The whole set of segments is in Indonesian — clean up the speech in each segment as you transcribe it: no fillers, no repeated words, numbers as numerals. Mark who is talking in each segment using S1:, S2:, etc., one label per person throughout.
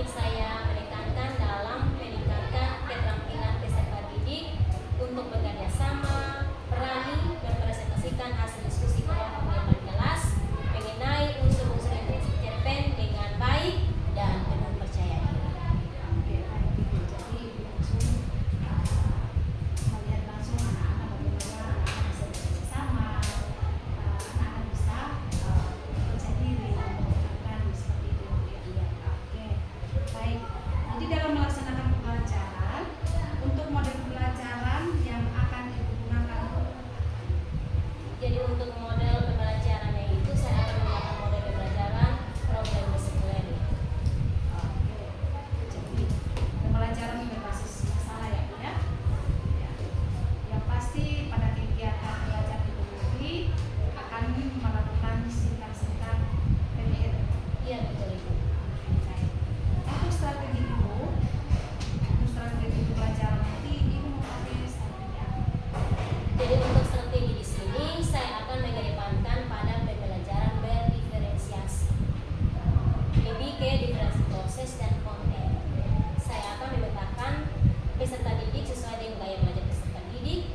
S1: saya menekankan dalam meningkatkan keterampilan peserta didik untuk bekerja sama, berani mempresentasikan hasil diskusi kelompok di depan kelas mengenai unsur-unsur interaksi cerpen dengan baik dan penuh percaya diri.
S2: Oke, baik Ibu. Jadi Ibu langsung melihat langsung anak-anak bagaimana anak-anak bisa bekerja sama, anak-anak bisa percaya diri menggunakan seperti itu. Ya. Oke, baik. Jadi dalam melaksanakan pembelajaran, untuk model pembelajaran yang akan Ibu gunakan,
S1: Jadi untuk model pembelajarannya itu saya akan menggunakan model pembelajaran problem based learning.
S2: oke. Jadi pembelajaran berbasis masalah ya, Bu ya. Ya. Yang pasti pada kegiatan belajar Ibu nanti akan melakukan singkat-singkat PDR.
S1: Iya betul Ibu.
S2: Baik. Untuk strategi Ibu, untuk strategi pembelajaran nanti Ibu mau pakai strategi apa?
S1: Jadi untuk strategi di sini saya akan mengedepankan pada pembelajaran berdiferensiasi, lebih ke diferensi proses dan konten. Saya akan memetakan peserta didik sesuai dengan gaya belajar peserta didik.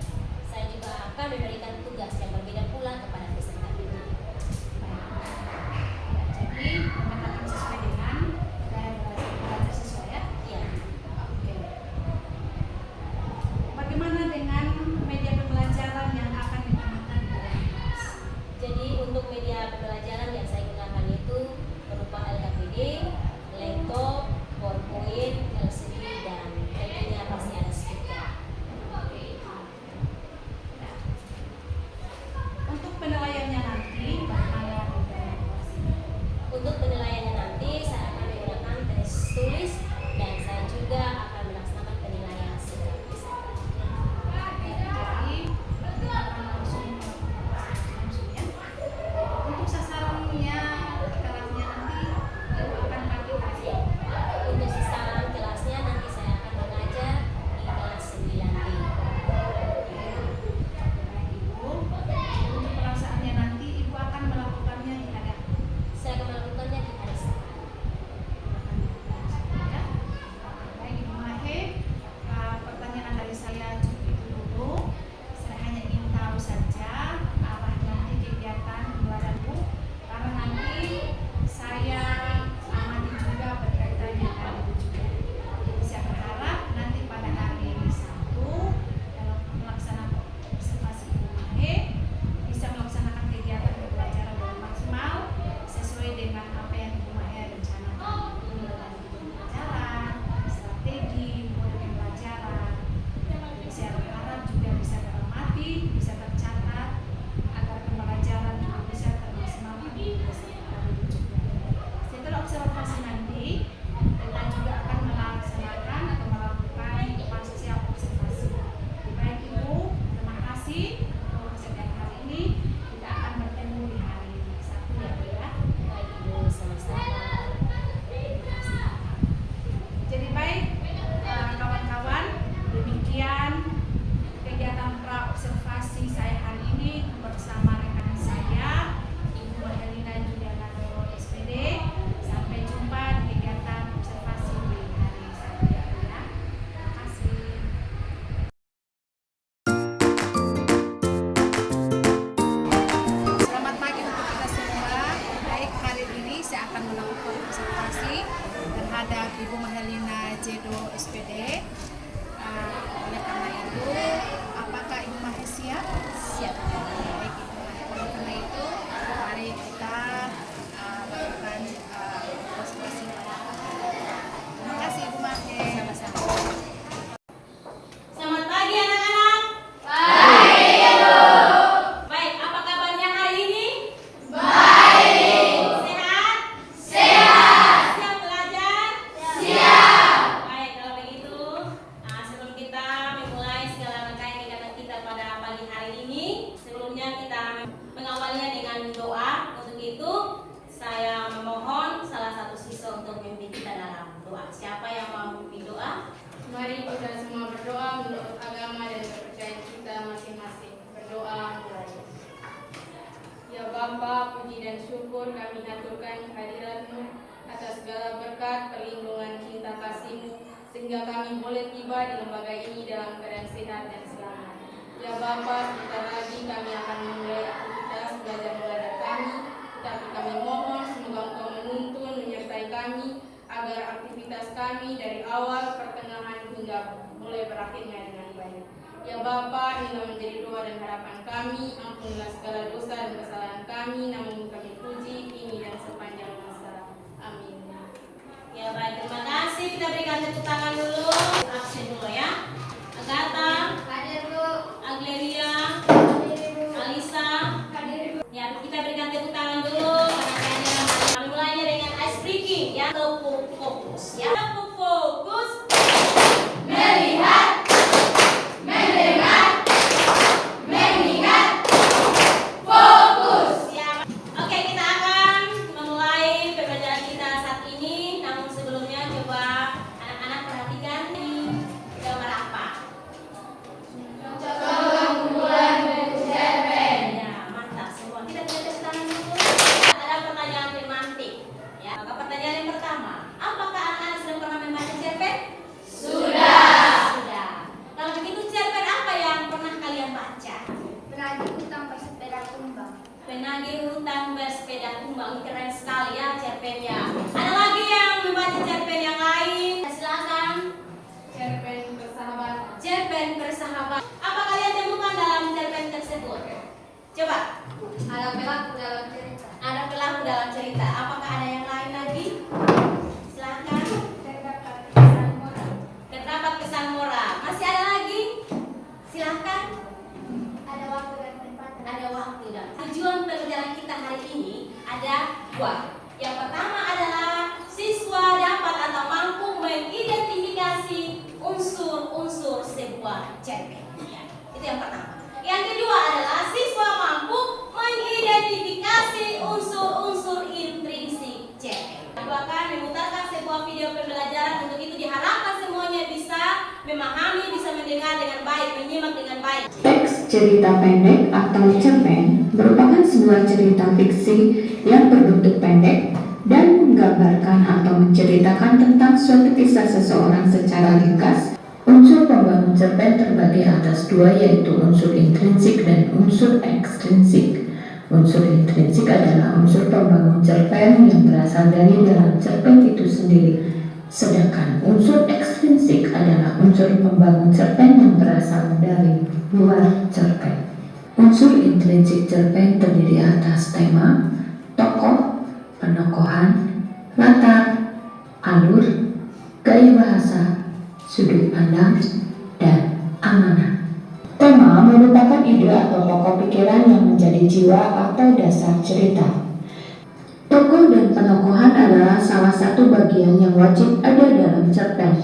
S1: Saya juga akan memberikan tugas yang berbeda pula kepada peserta didik.
S2: Ya, jadi memetakan sesuai dengan gaya belajar siswa ya.
S1: Iya.
S2: Oke. Bagaimana dengan media pembelajaran yang akan digunakan di dalam kelas?
S1: Jadi untuk media pembelajaran yang saya gunakan itu berupa LKPD, laptop, PowerPoint, LCD, dan tentunya pasti ada speaker.
S2: Oke. Ya. Untuk penilaiannya nanti bagaimana di dalam kelas ini?
S1: Untuk penilaiannya nanti saya akan menggunakan tes tulis dan saya juga akan melaksanakan penilaian sikap peserta.
S2: Jadi kita akan langsung ya. Untuk sasarannya kelasnya nanti Ibu akan pakai kelas apa?
S1: Untuk sasaran kelasnya nanti saya akan mengajar di kelas 9D.
S2: Baik Ibu. Untuk pelaksananya nanti Ibu akan melakukannya di hari apa?
S1: Saya akan melakukannya di hari Sabtu.
S2: Ya. Baik Ibu Mahe, pertanyaan dari saya cukup itu dulu. Saya hanya ingin tahu saja arah nanti kegiatan pembelajaran Bu, karena nanti saya amati juga berkaitan dengan Ibu juga. Jadi saya berharap nanti pada hari Sabtu dalam pelaksanaan observasi Ibu Mahe bisa melaksanakan kegiatan pembelajaran dengan maksimal sesuai dengan apa yang Ibu Mahe rencanakan. Mulai dari pembelajaran, strategi, model pembelajaran. Jadi saya berharap juga bisa teramati, bisa tercatat agar pembelajaran juga bisa termaksimalkan beserta Ibu juga. Setelah observasi nanti, kita juga akan melaksanakan atau melakukan pasca observasi. Baik Ibu, terima kasih untuk kesediaan hari ini. Kita akan bertemu di hari Sabtu ya Bu ya.
S1: Baik Ibu, sama-sama.
S2: Jadi baik kawan-kawan, demikian kegiatan pra observasi saya hari ini bersama rekan saya Ibu Mahelina Julianado SPD. Sampai jumpa di kegiatan observasi di hari Sabtu ya Bu ya. Terima kasih. Selamat pagi untuk kita semua. Baik, hari ini saya akan melakukan observasi terhadap Ibu Mahelina Jedo SPD. Oleh karena itu, apakah Ibu Mahe siap? Siap. Baik Ibu Mahe. Oleh karena itu, mari kita lakukan observasi. Terima kasih Ibu Mahe. Sama-sama.
S1: Selamat pagi anak-anak. Baik, apa kabarnya hari ini? Baik. Sehat? Sehat. Siap belajar? Siap. Baik, kalau begitu, sebelum kita memulai segala rangkaian kegiatan kita pada pagi hari ini, sebelumnya kita mengawalinya dengan doa. Untuk itu, saya memohon salah satu siswa untuk memimpin kita dalam doa. Siapa yang mau memimpin doa?
S3: Mari kita semua berdoa menurut agama dan kepercayaan kita masing-masing. Berdoa mulai. Ya Bapa, puji dan syukur kami haturkan kehadirat-Mu atas segala berkat perlindungan kita. sehingga kami boleh tiba di lembaga ini dalam keadaan sehat dan selamat. Ya Bapa, sebentar lagi kami akan memulai aktivitas belajar kami, tetapi kami mohon semoga Engkau menuntun menyertai kami agar aktivitas kami dari awal, pertengahan hingga mulai berakhirnya dengan baik. Ya Bapa, inilah menjadi doa dan harapan kami, ampunilah segala dosa dan kesalahan kami, namun kami puji kini dan sepanjang masa. Amin.
S1: Ya baik, terima kasih. Kita berikan tepuk tangan dulu. Absen dulu ya. Agatha,
S2: Hadir Bu.
S1: Agleria,
S2: Hadir Bu.
S1: Alisa.
S2: Hadir Bu.
S1: Ya, kita berikan tepuk tangan dulu. Kami mulainya dengan ice breaking ya. Tepuk fokus ya. Tepuk fokus.
S2: Melihat, mendengar, mengingat, fokus.
S1: Ya. Oke, kita akan memulai pembelajaran kita saat ini. Namun sebelumnya coba anak-anak perhatikan ini gambar apa?
S2: Keunggulan buku cerpen.
S1: Ya, mantap semua. Kita beri tepuk tangan dulu. Ada pertanyaan tematik. Ya, maka pertanyaan yang pertama, apakah anak-anak sudah pernah membaca cerpen?
S2: Sudah.
S1: Sudah. Kalau begitu cerpen apa yang pernah kalian baca?
S2: Penagih hutang bersepeda kumbang.
S1: Penagih hutang bersepeda kumbang. Keren sekali ya cerpennya. Ada lagi yang membaca cerpen yang lain? Silakan.
S3: Cerpen persahabatan.
S1: Cerpen persahabatan. Apa kalian temukan dalam cerpen tersebut? Coba.
S2: Ada pelaku dalam cerita.
S1: Ada pelaku dalam cerita. Apakah ada yang lain lagi? Silakan.
S2: Terdapat pesan moral.
S1: Terdapat pesan moral. Masih ada lagi? Silakan.
S2: Ada waktu dan tempat.
S1: Ada waktu dan tujuan pembelajaran kita hari ini ada dua. Yang pertama adalah siswa dapat atau mampu mengidentifikasi unsur-unsur sebuah cerpen. Ya, itu yang pertama. Yang kedua adalah siswa mampu mengidentifikasi unsur-unsur intrinsik cerpen. Aku akan memutarkan sebuah video pembelajaran. Untuk itu diharapkan semuanya bisa memahami, bisa mendengar dengan baik, menyimak dengan baik.
S4: Teks cerita pendek atau cerpen merupakan sebuah cerita fiksi yang berbentuk pendek dan menggambarkan atau menceritakan tentang suatu kisah seseorang secara ringkas. Unsur pembangun cerpen terbagi atas dua, yaitu unsur intrinsik dan unsur ekstrinsik. Unsur intrinsik adalah unsur pembangun cerpen yang berasal dari dalam cerpen itu sendiri. Sedangkan unsur ekstrinsik adalah unsur pembangun cerpen yang berasal dari luar cerpen. Unsur intrinsik cerpen terdiri atas tema, tokoh, penokohan, latar, alur, gaya bahasa, sudut pandang, dan amanah. Tema merupakan ide atau pokok pikiran yang menjadi jiwa atau dasar cerita. Tokoh dan penokohan adalah salah satu bagian yang wajib ada dalam cerpen.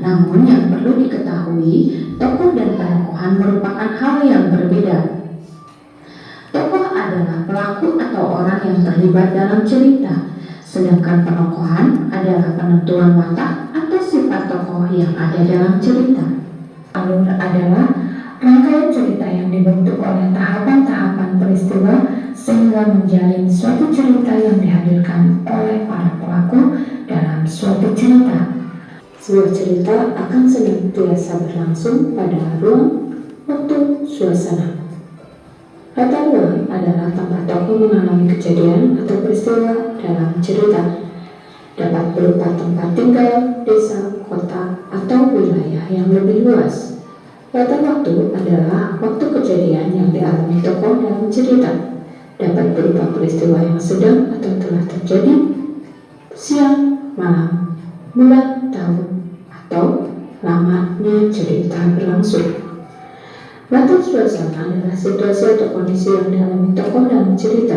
S4: Namun yang perlu diketahui, tokoh dan penokohan merupakan hal yang berbeda. Tokoh adalah pelaku atau orang yang terlibat dalam cerita, sedangkan penokohan adalah penentuan watak atau sifat tokoh yang ada dalam cerita. Alur adalah rangkaian cerita yang dibentuk oleh tahapan-tahapan peristiwa sehingga menjalin suatu cerita yang dihadirkan oleh para pelaku dalam suatu cerita. Sebuah cerita akan senantiasa berlangsung pada ruang, waktu, suasana. Latar ruang adalah tempat tokoh mengalami kejadian atau peristiwa dalam cerita. Dapat berupa tempat tinggal, desa, kota, atau wilayah yang lebih luas. Latar waktu adalah waktu kejadian yang dialami tokoh dalam cerita. Dapat berupa peristiwa yang sedang atau telah terjadi, siang, malam, bulan, tahun, atau lamanya cerita berlangsung. Latar suasana adalah situasi atau kondisi yang dialami tokoh dalam cerita.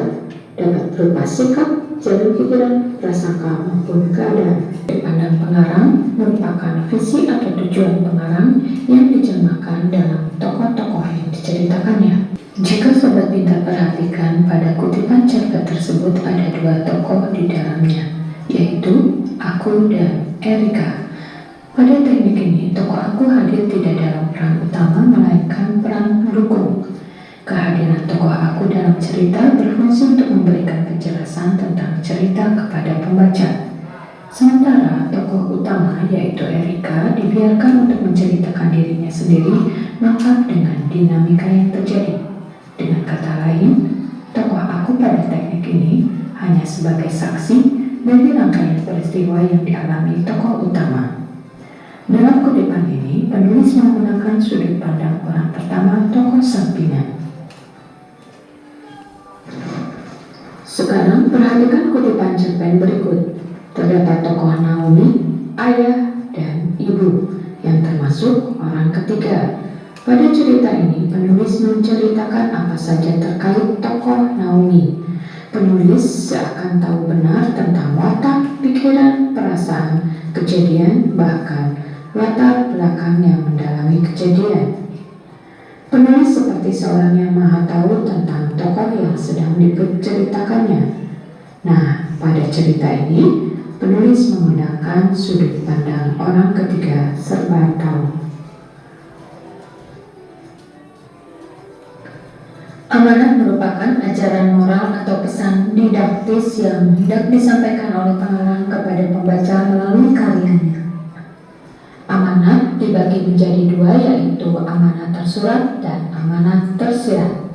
S4: Dapat berupa sikap, jalan pikiran, prasangka, maupun keadaan. Pandang pengarang merupakan visi atau tujuan pengarang yang dijamakkan dalam tokoh-tokoh yang diceritakannya. Jika sobat pintar perhatikan, pada kutipan cerpen tersebut ada dua tokoh di dalamnya, yaitu Aku dan Erika. Pada teknik ini, tokoh Aku hadir tidak dalam peran utama, melainkan peran pendukung. Kehadiran tokoh Aku dalam cerita berfungsi untuk memberikan penjelasan tentang cerita kepada pembaca. Sementara tokoh utama yaitu Erika dibiarkan untuk menceritakan dirinya sendiri lengkap dengan dinamika yang terjadi. Dengan kata lain, tokoh aku pada teknik ini hanya sebagai saksi dari rangkaian peristiwa yang dialami tokoh utama. Dalam kutipan ini, penulis menggunakan sudut pandang orang pertama tokoh sampingan. Sekarang perhatikan kutipan cerpen berikut. Terdapat tokoh Naomi, ayah, dan ibu yang termasuk orang ketiga. Pada cerita ini, penulis menceritakan apa saja terkait tokoh Naomi. Penulis seakan tahu benar tentang watak, pikiran, perasaan, kejadian, bahkan latar belakang yang mendalami kejadian. Penulis seperti seorang yang maha tahu tentang tokoh yang sedang diceritakannya. Nah, pada cerita ini, penulis menggunakan sudut pandang orang ketiga serba tahu. Amanat merupakan ajaran moral atau pesan didaktis yang hendak disampaikan oleh pengarang kepada pembaca melalui karyanya. Amanat dibagi menjadi dua, yaitu amanat tersurat dan amanat tersirat.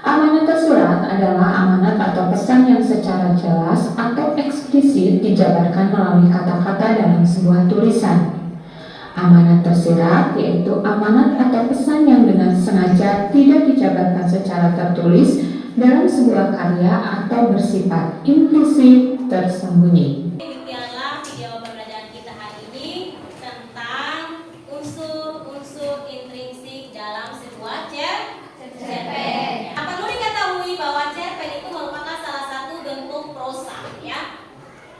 S4: Amanat tersurat adalah amanat atau pesan yang secara jelas atau eksplisit dijabarkan melalui kata-kata dalam sebuah tulisan. Amanat tersirat yaitu amanat atau pesan yang dengan sengaja tidak dijabarkan secara tertulis dalam sebuah karya atau bersifat implisit tersembunyi.
S1: Demikianlah video pembelajaran kita hari ini tentang unsur-unsur intrinsik dalam sebuah cerpen. Perlu diketahui bahwa cerpen itu merupakan salah satu bentuk prosa, ya,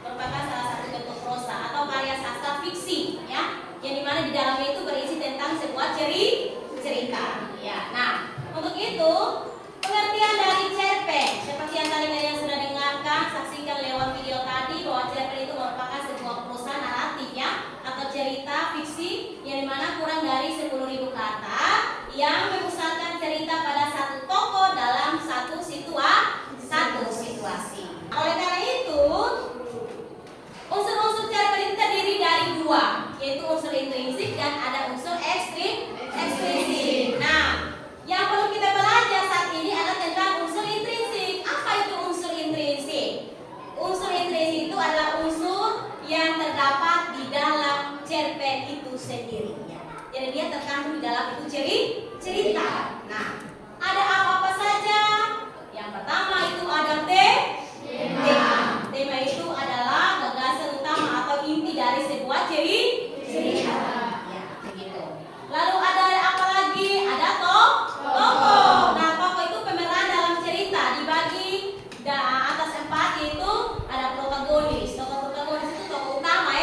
S1: merupakan salah satu bentuk prosa atau karya sastra fiksi, ya, yang dimana di dalamnya itu berisi tentang sebuah cerita. Ya, nah, untuk itu pengertian dari cerpen seperti yang tadi kalian sudah dengarkan, saksikan lewat video tadi bahwa cerpen itu merupakan sebuah prosa naratif, ya, atau cerita fiksi yang dimana kurang dari 10.000 kata yang memusatkan cerita pada satu tokoh dalam satu situasi. Oleh karena itu, unsur-unsur cerpen itu terdiri dari dua, yaitu unsur intrinsik dan ada unsur ekstrinsik. Nah, yang perlu kita belajar saat ini adalah tentang unsur intrinsik. Apa itu unsur intrinsik? Unsur intrinsik itu adalah unsur yang terdapat di dalam cerpen itu sendiri. Jadi dia terkandung di dalam itu cerita. Nah, ada apa-apa saja? Yang pertama itu ada tema. Tema itu adalah gagasan utama atau inti dari sebuah cerita. Ya, begitu. Lalu ada apa lagi? Ada tokoh. Nah, tokoh itu pemeran dalam cerita dibagi atas 4, yaitu ada protagonis. Tokoh protagonis itu tokoh utama,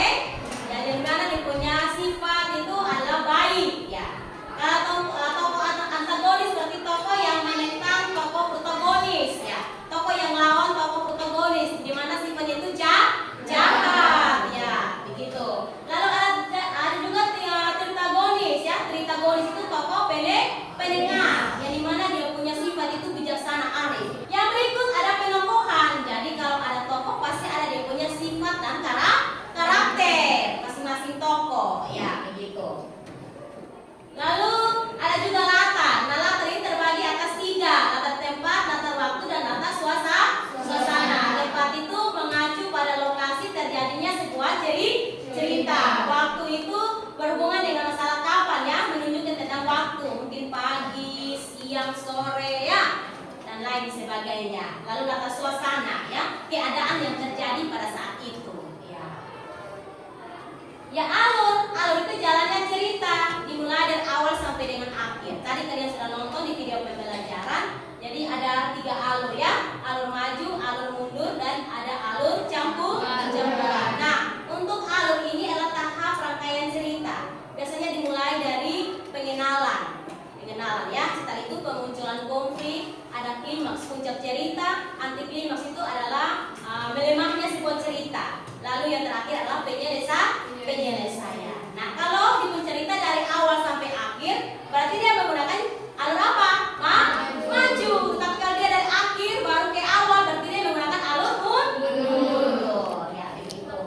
S1: yang dimana dia punya sifat itu adalah baik, ya. Kalau tokoh antagonis berarti tokoh yang menentang tokoh protagonis, ya. Tokoh yang lawan tokoh protagonis, di mana sifatnya itu jahat, ya, begitu. Lalu ada juga tritagonis, ya. Tritagonis itu tokoh pendengar, yang dimana dia punya sifat itu bijaksana, arif. Yang berikut ada penokohan. Jadi kalau ada tokoh pasti ada dia punya sifat dan karakter masing-masing tokoh, ya, begitu. Lalu ada juga latar. Nah, latar ini terbagi atas 3, latar tempat, latar waktu, dan latar suasana. Tempat itu mengacu pada lokasi terjadinya sebuah cerita. Waktu itu berhubungan dengan masalah kapan, ya, menunjukkan tentang waktu, mungkin pagi, siang, sore, ya, dan lain sebagainya. Lalu latar suasana, ya, keadaan yang terjadi pada saat itu, ya. Ya, alur itu jalannya cerita, dimulai dari awal sampai dengan akhir. Tadi kalian sudah nonton di video pembelajaran. Jadi ada 3 alur, ya, alur maju, alur mundur, dan ada alur campuran. Nah, untuk alur ini adalah tahap rangkaian cerita. Biasanya dimulai dari pengenalan, ya. Setelah itu pemunculan konflik, ada klimaks, puncak cerita, anti klimaks itu adalah melemahnya sebuah cerita. Lalu yang terakhir adalah penyelesaian. Nah, kalau di cerita dari awal sampai akhir, berarti dia menggunakan alur apa? Maju. Tapi kalau dia dari akhir baru ke awal, berarti dia menggunakan alur mundur. Ya, begitu.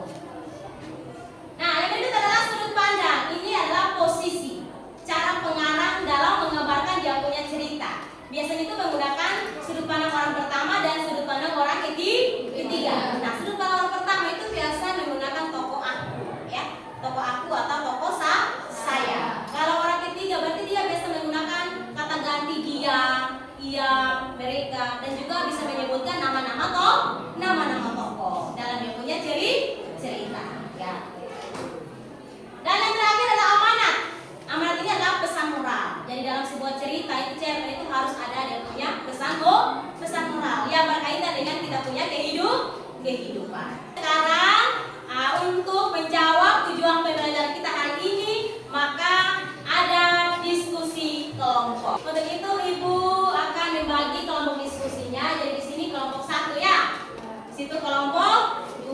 S1: situ kelompok 2,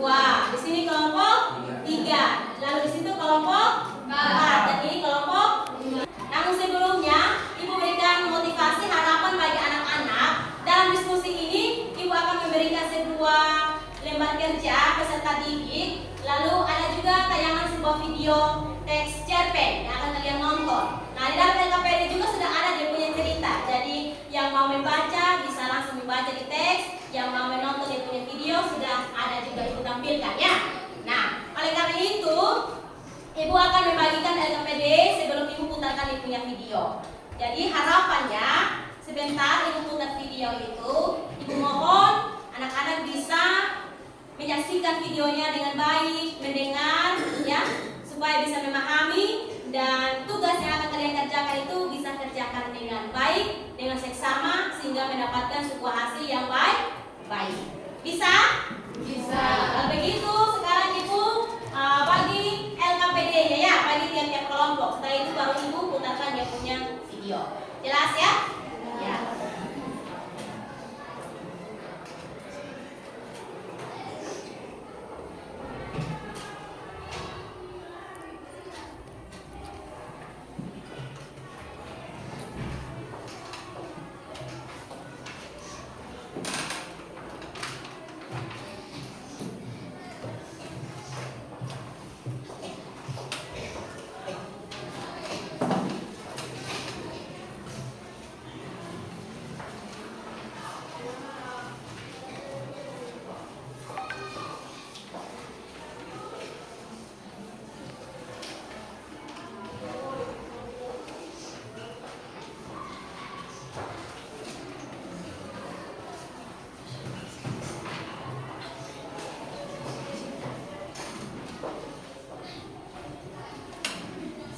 S1: di sini kelompok 3, lalu di situ kelompok 4, dan ini kelompok 5. Namun sebelumnya, Ibu berikan motivasi harapan bagi anak-anak. Dalam diskusi ini, Ibu akan memberikan sebuah lembar kerja peserta didik. Lalu ada juga tayangan sebuah video teks cerpen yang akan kalian nonton. Nah, di dalam LKPD juga sudah ada dia punya cerita. Jadi yang mau membaca bisa langsung membaca di teks, yang mau menonton dia punya video sudah ada juga Ibu tampilkan ya. Nah, oleh karena itu Ibu akan membagikan LKPD sebelum Ibu putarkan dia punya video. Jadi harapannya sebentar Ibu putar video itu, Ibu mohon anak-anak bisa menyaksikan videonya dengan baik, mendengar ya, supaya bisa memahami, dan tugas yang akan kalian kerjakan itu bisa kerjakan dengan baik, dengan seksama, sehingga mendapatkan sebuah hasil yang baik. Bisa? Bisa. Kalau begitu sekarang Ibu bagi LKPD-nya ya, bagi tiap-tiap kelompok. Setelah itu baru Ibu putarkan dia punya video. Jelas ya? Ya.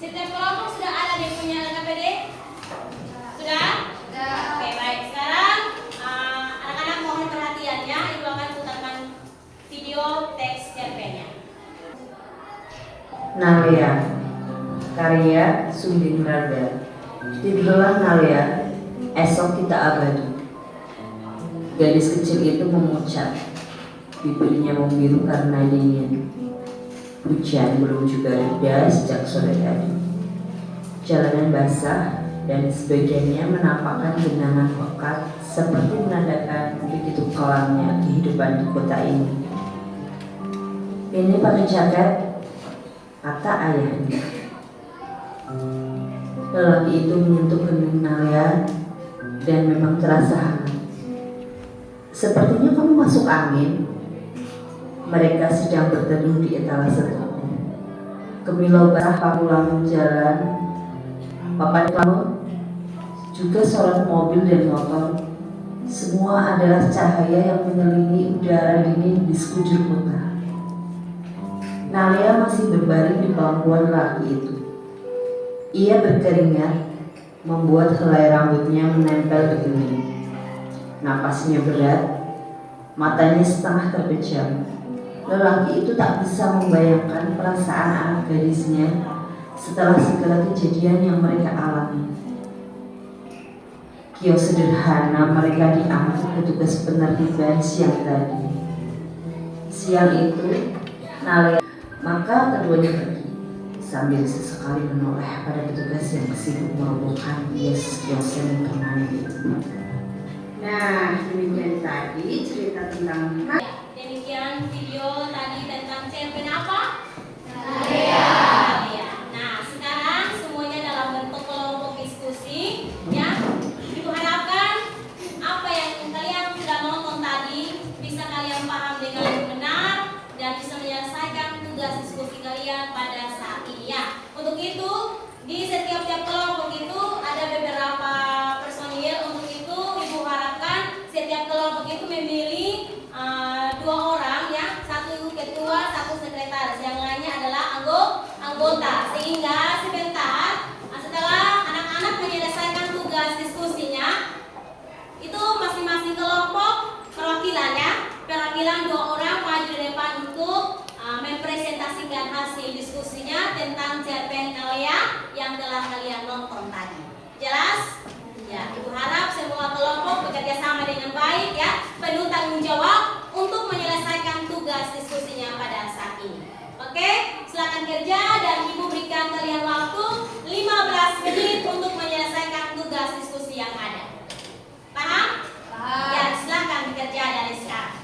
S1: Setiap kelompok sudah ada dia punya LKPD? Sudah? Sudah. Oke, baik. Sekarang anak-anak mohon perhatiannya. Ibu akan putarkan video teks cerpennya.
S5: Nalia, karya Sundin Rada. Tidurlah Nalia, esok kita abadi. Gadis kecil itu memucat, bibirnya membiru karena dingin. Hujan belum juga reda sejak sore tadi. Jalanan basah dan sebagiannya menampakkan genangan pekat, seperti menandakan begitu kelamnya kehidupan di kota ini. Ini pakai jaket, kata ayahnya. Lelaki itu menyentuh kening Nalia dan memang terasa hangat. Sepertinya kamu masuk angin. Mereka sedang berteduh di etalase toko. Kemilau basah pamulang jalan, papan laut, juga sorot mobil dan motor. Semua adalah cahaya yang menyelingi udara dingin di sekujur kota. Nalia masih berbaring di pangkuan lelaki itu. Ia berkeringat, membuat helai rambutnya menempel di dinding. Napasnya berat, matanya setengah terpejam. Lelaki itu tak bisa membayangkan perasaan anak gadisnya setelah segala kejadian yang mereka alami. Kios sederhana mereka diangkut petugas penertiban siang tadi. Siang itu, Nalia, maka keduanya pergi sambil sesekali menoleh pada petugas yang sibuk merobohkan kios-kios yang permanen itu. Nah, demikian tadi cerita tentang
S1: Demikian video tadi tentang cerpen apa?
S3: Nalia.
S1: Nalia. Nah, sekarang semuanya dalam bentuk kelompok diskusi ya. Ibu harapkan apa yang kalian sudah nonton tadi bisa kalian paham dengan benar dan bisa menyelesaikan tugas diskusi kalian pada saat ini ya. Untuk itu, di setiap kelompok itu ada beberapa personil. Untuk itu, Ibu harapkan setiap kelompok itu memilih 2 orang ya, 1 ketua, 1 sekretaris, yang lainnya adalah anggota. Sehingga sebentar setelah anak-anak menyelesaikan tugas diskusinya, itu masing-masing kelompok perwakilan 2 orang maju di depan untuk mempresentasikan hasil diskusinya tentang cerpen Nalia yang telah kalian nonton tadi. Jelas? Ya, Ibu harap semua kelompok bekerja sama dengan baik ya, penuh tanggung jawab untuk menyelesaikan tugas diskusinya pada saat ini. Oke, silakan kerja dan Ibu berikan kalian waktu 15 menit untuk menyelesaikan tugas diskusi yang ada. Paham? Paham. Ya, silakan bekerja dari sekarang.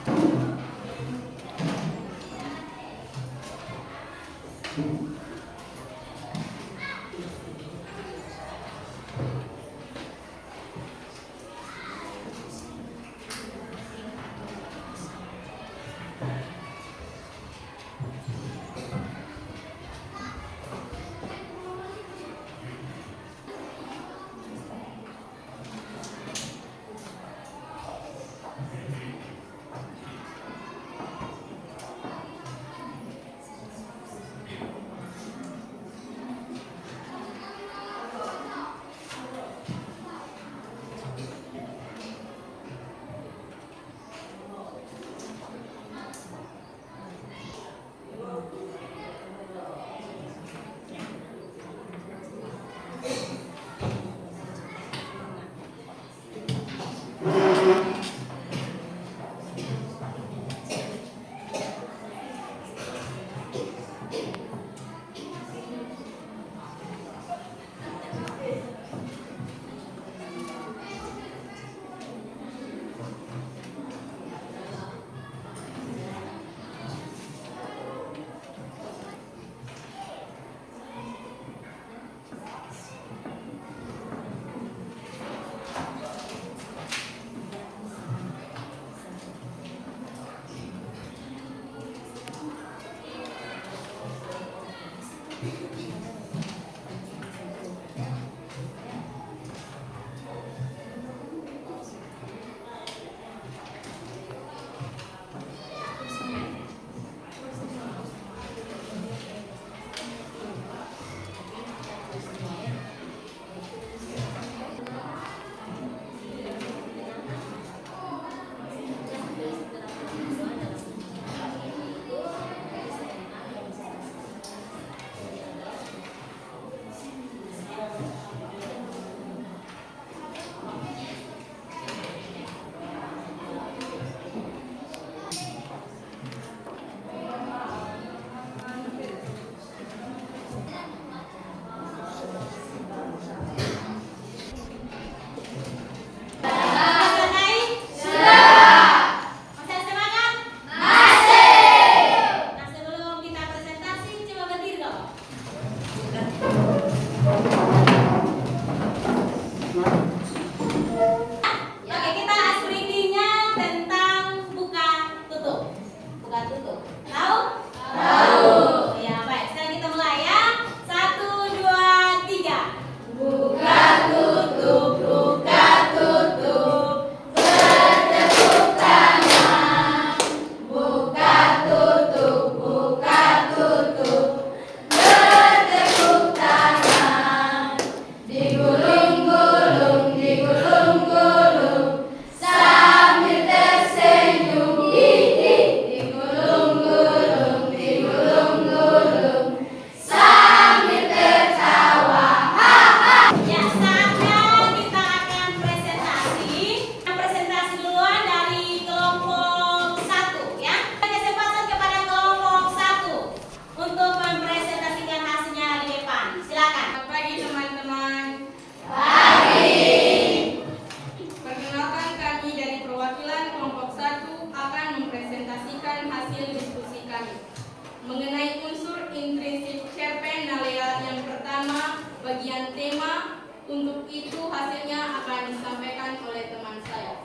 S3: mengenai unsur intrinsik cerpen Nalea yang pertama bagian tema. Untuk itu hasilnya akan disampaikan oleh teman saya.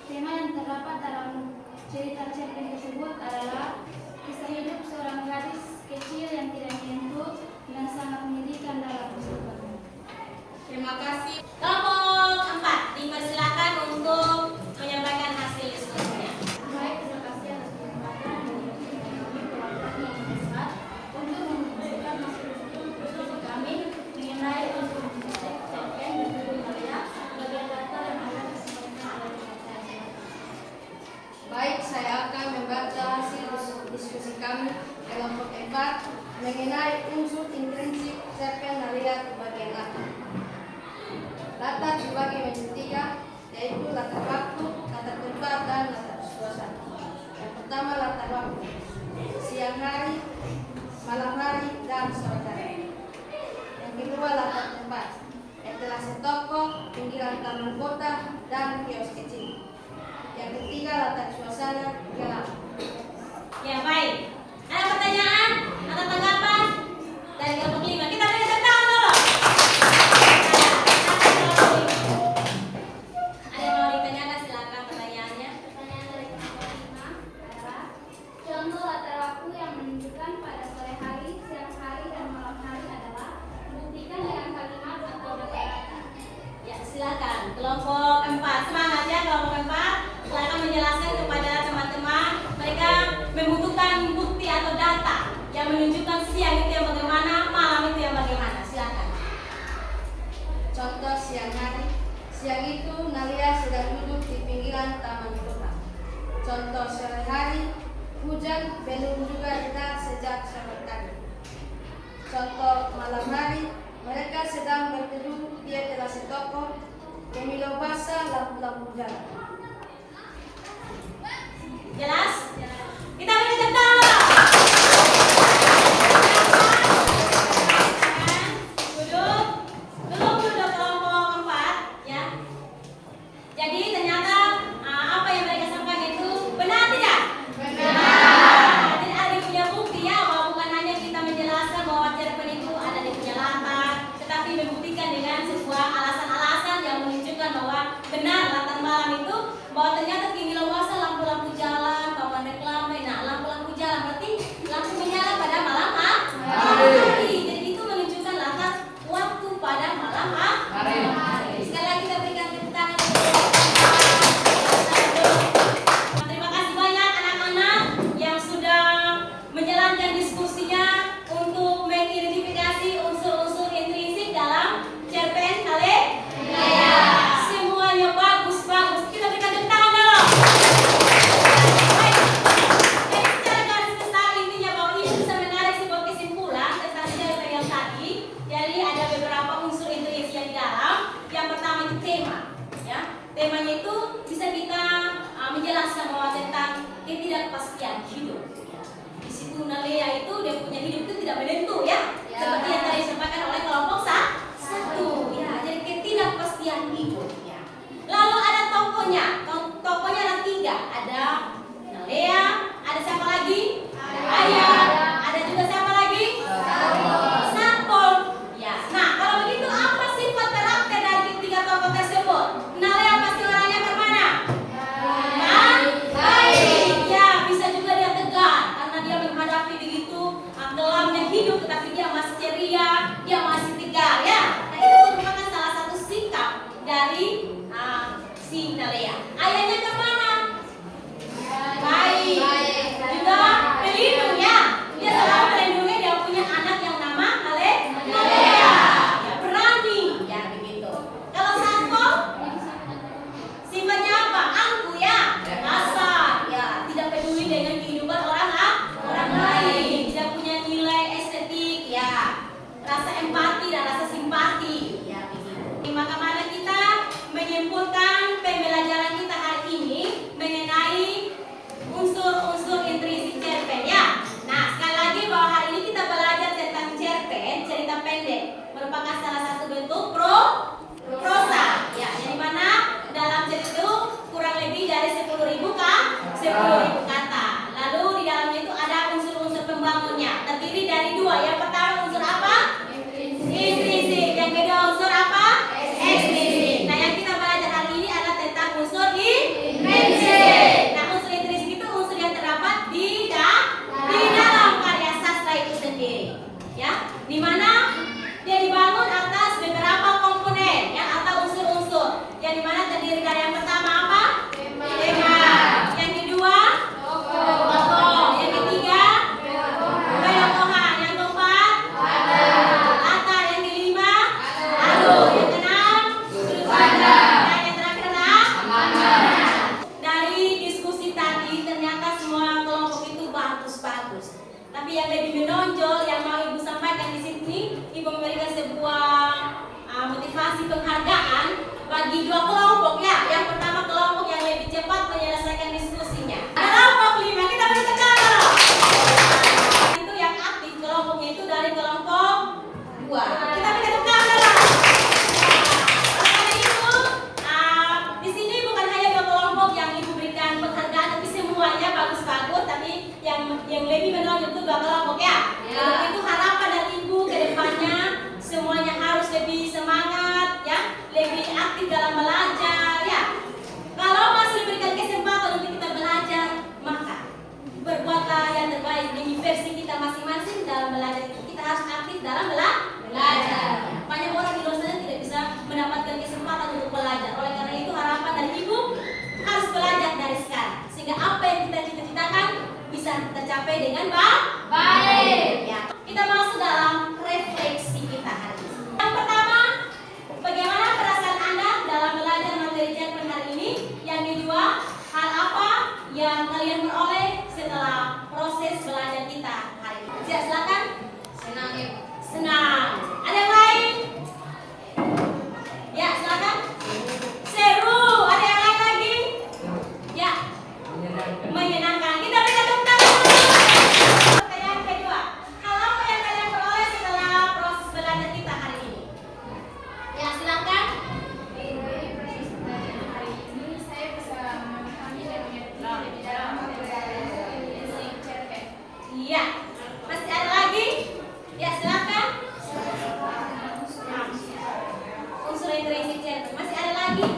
S2: Tema yang terdapat dalam cerita cerpen tersebut adalah kisah hidup seorang gadis kecil yang tidak menyentuh dan sangat menyedihkan dalam kehidupannya.
S3: Terima kasih.
S1: Kelompok 4 dipersilakan untuk menyampaikan hasil diskusinya.
S2: Baik, terima kasih atas kesempatan dan kami perwakilan yang besar untuk memberikan hasil diskusi kami mengenai unsur intrinsik cerpen berjudul Nalea bagian latar yang akan disampaikan oleh teman saya.
S6: Baik, saya akan membaca hasil diskusi kami kelompok 4 mengenai unsur intrinsik cerpen Nalea bagian latar. Latar dibagi menjadi 3, yaitu latar waktu, latar tempat, dan latar suasana. Pertama, latar waktu, siang hari, malam hari, dan sore hari. Yang kedua, latar tempat, etalase toko, pinggiran taman kota, dan kios kecil. Yang ketiga, latar suasana, gelap.
S1: Ya, baik. Ada pertanyaan? Ada tanggapan? Dari kelompok 5. Kita beri tepuk tangan dulu. Ada yang mau ditanyakan? Silakan pertanyaannya.
S7: Pertanyaan dari kelompok 5 adalah contoh latar waktu yang menunjukkan pada sore hari, siang hari, dan malam hari adalah buktikan dengan kalimat atau kata-kata.
S1: Ya, silakan. Kelompok 4. Semangat ya kelompok 4. Silakan menjelaskan kepada teman-teman. Mereka membutuhkan bukti atau data yang menunjukkan siang itu yang bagaimana, malam itu yang bagaimana. Silakan.
S6: Contoh siang hari, siang itu Nalia sedang duduk di pinggiran taman kota. Contoh sore hari, hujan belum juga reda sejak sore tadi. Contoh malam hari, mereka sedang berteduh di etalase toko, pemilu basah lampu-lampu jalan.
S1: Jelas? Kita beri tepuk tangan. Duduk. Duduk kelompok 4 ya. Jadi ternyata apa yang mereka sampaikan itu benar tidak? Benar. Jadi ada yang punya bukti ya, bahwa bukan hanya kita menjelaskan bahwa cerpen itu ada di punya latar, tetapi membuktikan dengan sebuah alasan-alasan yang menunjukkan bahwa benar latar malam itu, bahwa ternyata tinggi luasa lampu-lampu jalan, papan reklame. Nah, lampu-lampu jalan berarti lampu menyala pada malam hari. Jadi itu menunjukkan latar waktu pada malam hari. Sekali lagi kita berikan tepuk tangan. Terima kasih banyak anak-anak yang sudah menjalankan diskusinya untuk mengidentifikasi unsur-unsur intrinsik dalam cerpen Nalea. Semuanya bagus. Kita berikan tepuk tangan dulu. Baik. Jadi secara garis besar intinya bahwa ini bisa menarik sebuah kesimpulan tentang cerpen yang tadi. Jadi ada beberapa unsur intrinsik yang di dalam. Yang pertama itu tema, ya. Temanya itu bisa kita menjelaskan bahwa tentang ketidakpastian hidup. Di situ Nalea itu dia punya hidup itu tidak menentu ya. Seperti yang tadi disampaikan oleh kelompok 1 ya. Jadi ketidakpastian hidup ya. Lalu ada tokohnya. Tokohnya ada 3. Ada Nalea, ada siapa lagi? Ayah. Ada juga siapa lagi? Satpol. Ya. Nah, kalau begitu apa sifat karakter dari 3 tokoh tersebut? Nalea pasti orangnya bagaimana? Baik. Ya, bisa juga dia tegar karena dia menghadapi begitu kelamnya hidup, tetapi dia masih ceria, dia masih tegar ya. Nah, itu merupakan salah satu sikap dari si Nalea. Ayahnya kemana? Baik. Juga pelindung ya. Dia selalu melindungi dia punya anak yang nama Nalea. Ya, berani ya begitu. Kalau Satpol sifatnya apa? Angkuh ya, kasar ya, tidak peduli dengan kehidupan orang lain, tidak punya nilai estetik ya, rasa empati dan rasa simpati ya begitu. Maka mari kita menyimpulkan pembelajaran kita hari ini mengenai unsur-unsur intrinsik cerpen ya. Nah, sekali lagi bahwa hari ini kita belajar tentang cerpen, cerita pendek, merupakan salah satu bentuk prosa ya, yang dimana dalam cerita itu kurang lebih dari 10.000 kata. Lalu di dalamnya itu ada unsur-unsur pembangunnya, terdiri dari 2. Yang pertama unsur apa? Intrinsik. Yang kedua unsur apa? Ekstrinsik. Nah, yang kita belajar hari ini adalah tentang unsur intrinsik. Nah, unsur intrinsik itu unsur yang terdapat di dalam karya sastra itu sendiri ya, dimana dia dibangun atas beberapa komponen ya, atau unsur-unsur yang dimana terdiri dari yang pertama apa? Tema. Yang kedua tokoh. Yang ketiga pedokohan. Yang keempat latar. Yang kelima alur. Yang keenam sudut pandang. Dan yang terakhir adalah dari diskusi tadi ternyata semua kelompok itu bagus. Tapi yang lebih menonjol yang mau Ibu sampaikan di sini, Ibu memberikan sebuah motivasi penghargaan bagi 2 kelompok ya. Yang pertama kelompok yang lebih cepat menyelesaikan diskusinya. Kelompok 5 kita dalam belajar itu. Kita harus aktif dalam belajar. Banyak orang di luar sana tidak bisa mendapatkan kesempatan untuk belajar. Oleh karena itu harapan dari ibu harus belajar dari sekarang, sehingga apa yang kita cita-citakan bisa tercapai dengan baik. Ya. Kita masuk dalam refleksi kita hari ini. Yang pertama, bagaimana perasaan Anda dalam belajar materi cerpen hari ini? Yang kedua, hal apa yang kalian peroleh setelah proses belajar kita hari ini? Ya, silakan.
S6: Senang ya.
S1: Senang. Ada yang lain? Ya, silakan. Seru. Ada yang lain lagi? Ya. Menyenangkan. Kita berikan tepuk tangan. Pertanyaan kedua, hal apa yang kalian peroleh setelah proses belajar kita hari ini? Ya, silakan.
S2: Dari proses belajar hari ini, saya bisa memahami dan mengerti lebih dalam materi cerpen.
S1: Iya. Masih ada lagi? Ya, silakan. Unsur interaksi cerpen. Masih ada lagi?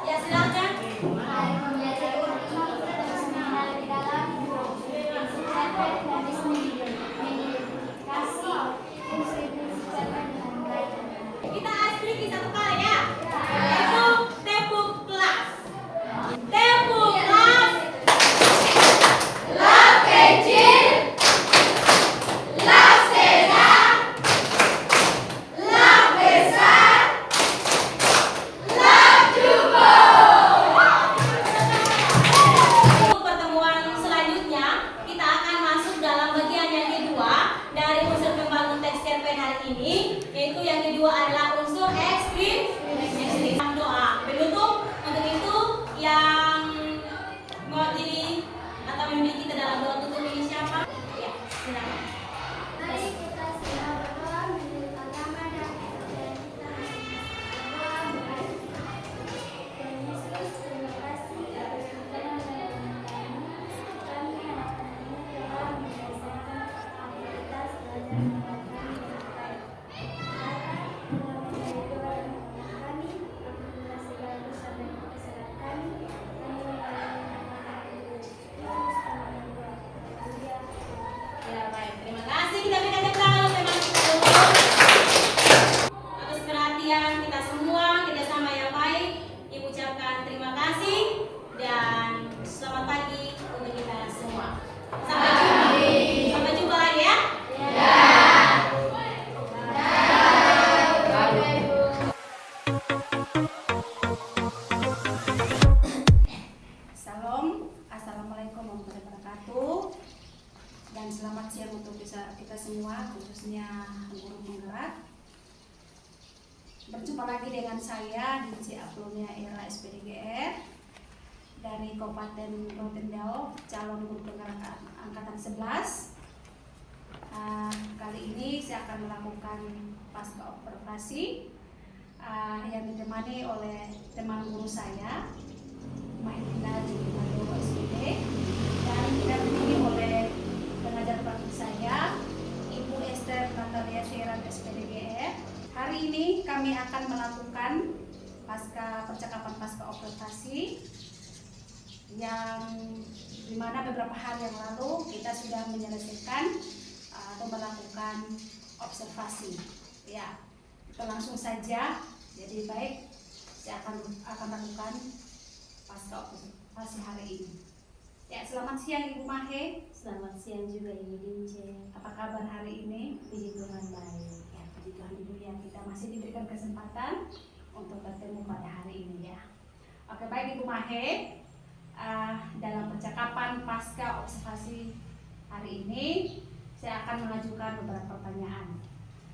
S1: Ya, silakan.
S7: Hari pembelajaran ini kita terus mengenal lebih dalam cerpen dan bisa mengidentifikasi fungsi-fungsi cerpen dengan baik.
S1: Kita asli satu kali ya. Yaitu tepuk kelas. Tepuk kelas. Love kecil. Love sedang. Love besar. Love cukup. Untuk pertemuan selanjutnya, kita akan masuk dalam bagian yang kedua dari unsur pembangun teks cerpen hari ini, yaitu yang kedua adalah unsur ekstrim. Doa penutup. Untuk itu yang mewakili atau memimpin kita dalam doa tutup ini siapa? Ya, silakan.
S7: Mari kita segera berdoa menurut agama dan ajaran kita masing-masing. Berdoa mulai. Tuhan Yesus, terima kasih atas makanan dan kemenangan-Mu. Kami anak-anak-Mu telah menyelesaikan aktivitas belajar dengan kami dengan baik. Bapa, telah menjadi doa dan permohonan kami, ampunilah segala dosa dan kesalahan kami, kami melayani nama Yesus Kristus, Haleluya.
S1: Ya, baik. Terima kasih. Kita berikan tepuk tangan untuk teman kita dulu. Atas perhatian kita semua, kerjasama yang baik, Ibu ucapkan terima kasih dan selamat pagi untuk kita semua. Sampai jumpa. Sampai jumpa lagi ya.
S2: Salam, assalamualaikum warahmatullahi wabarakatuh, dan selamat siang untuk kita semua, khususnya guru penggerak. Berjumpa lagi dengan saya Dinci Aplunia Era SPDGR dari Kabupaten Rotendao, calon guru penggerak angkatan 11. Kali ini saya akan melakukan pasca observasi yang ditemani oleh teman guru saya, Mahilina Jumado SPD, dan didampingi oleh pengajar praktik saya, Ibu Esther Natalia Seran SPDGR. Hari ini kami akan melakukan percakapan pasca observasi yang dimana beberapa hari yang lalu kita sudah menyelesaikan atau melakukan observasi. Ya, kita langsung saja. Jadi baik, saya akan lakukan pasca observasi hari ini. Ya, selamat siang Ibu Mahe.
S8: Selamat siang juga Ibu Dince.
S2: Apa kabar hari ini?
S8: Puji Tuhan baik.
S2: Ya, puji Tuhan Ibu ya, kita masih diberikan kesempatan untuk bertemu pada hari ini ya. Oke, baik Ibu Mahe. Dalam percakapan pasca observasi hari ini, saya akan mengajukan beberapa pertanyaan.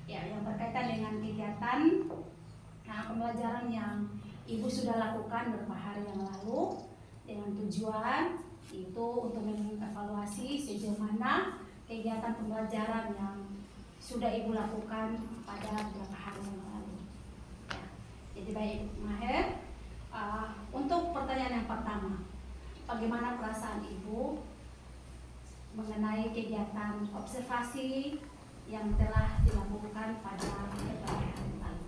S2: Ya, yang berkaitan dengan kegiatan pembelajaran yang Ibu sudah lakukan beberapa hari yang lalu, dengan tujuan itu untuk mengevaluasi sejauh mana kegiatan pembelajaran yang sudah Ibu lakukan pada beberapa hari yang lalu. Ya, jadi baik Ibu Maher, untuk pertanyaan yang pertama, bagaimana perasaan Ibu mengenai kegiatan observasi yang telah dilakukan pada beberapa hari yang lalu?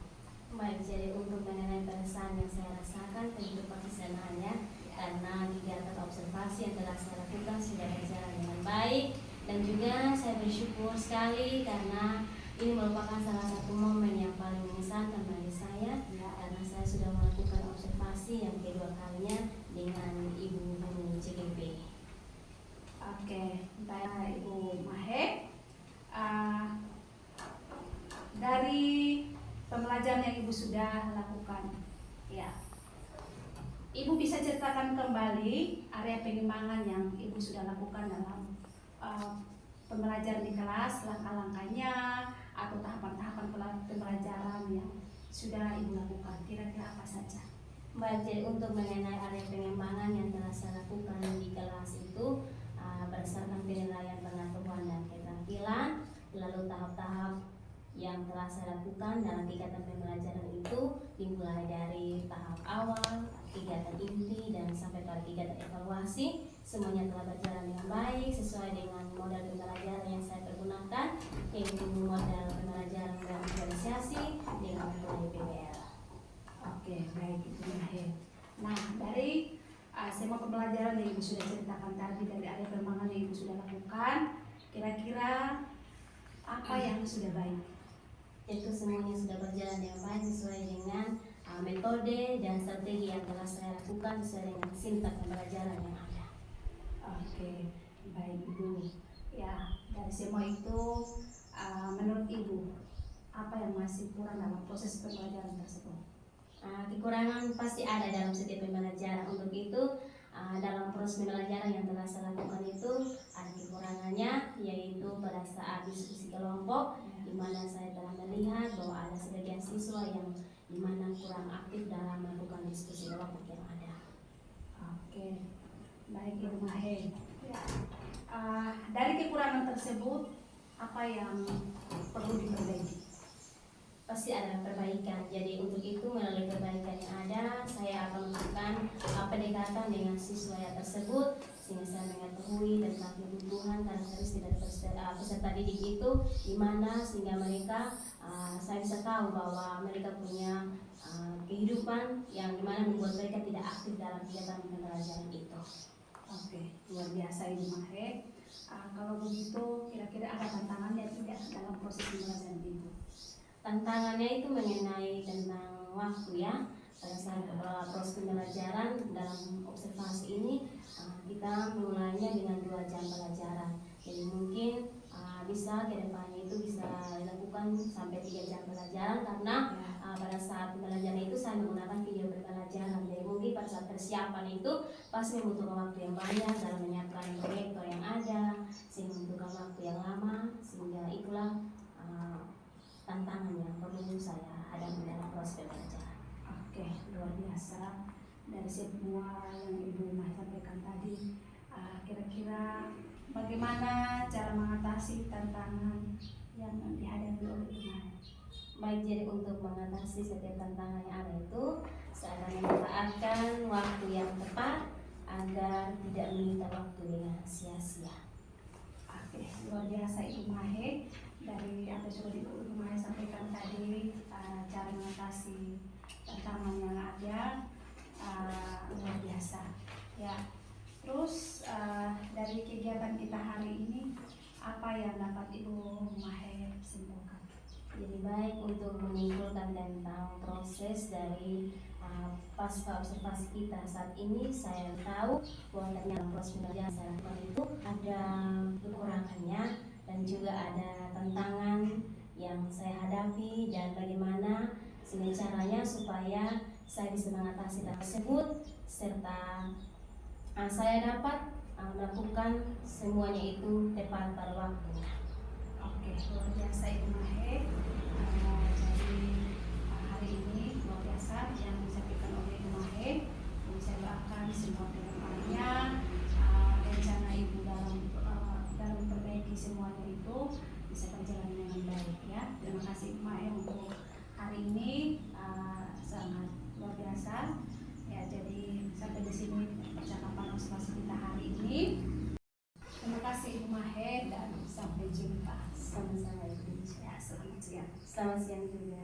S8: Baik, jadi untuk mengenai perasaan yang saya rasakan tentu pasti senang ya, karena kegiatan observasi yang telah saya lakukan sudah berjalan dengan baik Dan juga saya bersyukur sekali karena ini merupakan salah satu momen yang paling mengesankan bagi saya karena saya sudah melakukan observasi yang kedua kalinya dengan Ibu Guru CGP.
S2: Oke, baik Ibu Mahe. Dari pembelajaran yang Ibu sudah lakukan, ya, Ibu bisa ceritakan kembali area pengembangan yang Ibu sudah lakukan dalam pembelajaran di kelas, langkah-langkahnya atau tahapan-tahapan pembelajaran yang sudah Ibu lakukan. Kira-kira apa saja?
S8: Baik, jadi untuk mengenai area pengembangan yang telah saya lakukan di kelas itu berdasarkan penilaian pengetahuan dan keterampilan, lalu tahap-tahap yang telah saya lakukan dalam kegiatan pembelajaran itu dimulai dari tahap awal, kegiatan inti dan sampai pada kegiatan evaluasi, semuanya telah berjalan dengan baik sesuai dengan model pembelajaran yang saya pergunakan, yaitu model pembelajaran dan diferensiasi dengan metode PBL.
S2: Oke, baik Ibu Mahe. Nah, dari semua pembelajaran yang Ibu sudah ceritakan tadi, dari area pengembangan yang Ibu sudah lakukan, kira-kira apa yang sudah baik?
S8: Itu semuanya sudah berjalan dengan baik sesuai dengan metode dan strategi yang telah saya lakukan sesuai dengan sintak pembelajaran yang ada.
S2: Oke, baik Ibu. Ya, dari semua itu, menurut Ibu, apa yang masih kurang dalam proses pembelajaran tersebut?
S8: Kekurangan pasti ada dalam setiap pembelajaran. Untuk itu, dalam proses pembelajaran yang telah saya lakukan itu ada kekurangannya, yaitu pada saat diskusi kelompok, di mana saya telah melihat bahwa ada sebagian siswa yang di mana kurang aktif dalam melakukan diskusi kelompok yang ada.
S2: Oke, baik Ibu Mahe. Ya. Dari kekurangan tersebut, apa yang perlu diperbaiki?
S8: Pasti ada perbaikan. Jadi untuk itu melalui perbaikan yang ada, saya akan melakukan pendekatan dengan siswa yang tersebut sehingga saya mengetahui tentang kebutuhan karakteristik dari peserta didik itu di mana, sehingga mereka saya bisa tahu bahwa mereka punya kehidupan yang dimana membuat mereka tidak aktif dalam kegiatan pembelajaran itu.
S2: Oke, luar biasa Ibu Mahe. Kalau begitu, kira-kira ada tantangannya tidak dalam proses pembelajaran itu?
S8: Tantangannya itu mengenai tentang waktu ya. Pada saat proses pembelajaran dalam observasi ini kita mulainya dengan 2 jam pelajaran. Jadi mungkin bisa ke depannya itu bisa dilakukan sampai 3 jam pelajaran karena pada saat pembelajaran itu saya menggunakan video pembelajaran. Jadi mungkin pada saat persiapan itu pasti membutuhkan waktu yang banyak dalam menyiapkan proyektor yang ada, sehingga membutuhkan waktu yang lama, sehingga itulah tantangan yang perlu saya hadapi dalam proses pembelajaran.
S2: Oke, luar biasa. Dari semua yang Ibu Mahe sampaikan tadi, kira-kira bagaimana cara mengatasi tantangan yang dihadapi oleh Ibu Mahe?
S8: Baik, jadi untuk mengatasi setiap tantangan yang ada itu, saya akan memanfaatkan waktu yang tepat agar tidak menyita waktu dengan sia-sia.
S2: Oke, luar biasa Ibu Mahe. Dari apa yang sudah Ibu Mahe sampaikan tadi, cara mengatasi tantangan yang ada, luar biasa. Ya, terus dari kegiatan kita hari ini, apa yang dapat Ibu Mahe simpulkan?
S8: Jadi baik untuk menyimpulkan tentang proses dari pasca observasi kita saat ini, saya tahu bahwa dalam proses pembelajaran saya lakukan itu ada kekurangannya dan juga ada tantangan yang saya hadapi dan bagaimana sehingga caranya supaya saya bisa mengatasi tersebut serta saya dapat melakukan semuanya itu tepat pada waktunya.
S2: Oke, luar biasa Ibu Mahe. Jadi hari ini luar biasa yang disampaikan oleh Ibu Mahe. Saya doakan semua kedepannya rencana Ibu dalam memperbaiki semuanya itu bisa berjalan dengan baik ya. Terima kasih Ibu Mahe untuk hari ini, sangat luar biasa. Ya, jadi sampai di sini percakapan observasi kita hari ini. Terima kasih Ibu Mahe dan sampai jumpa.
S8: Sama-sama Ibu.
S2: Ya, selamat siang.
S8: Selamat siang juga.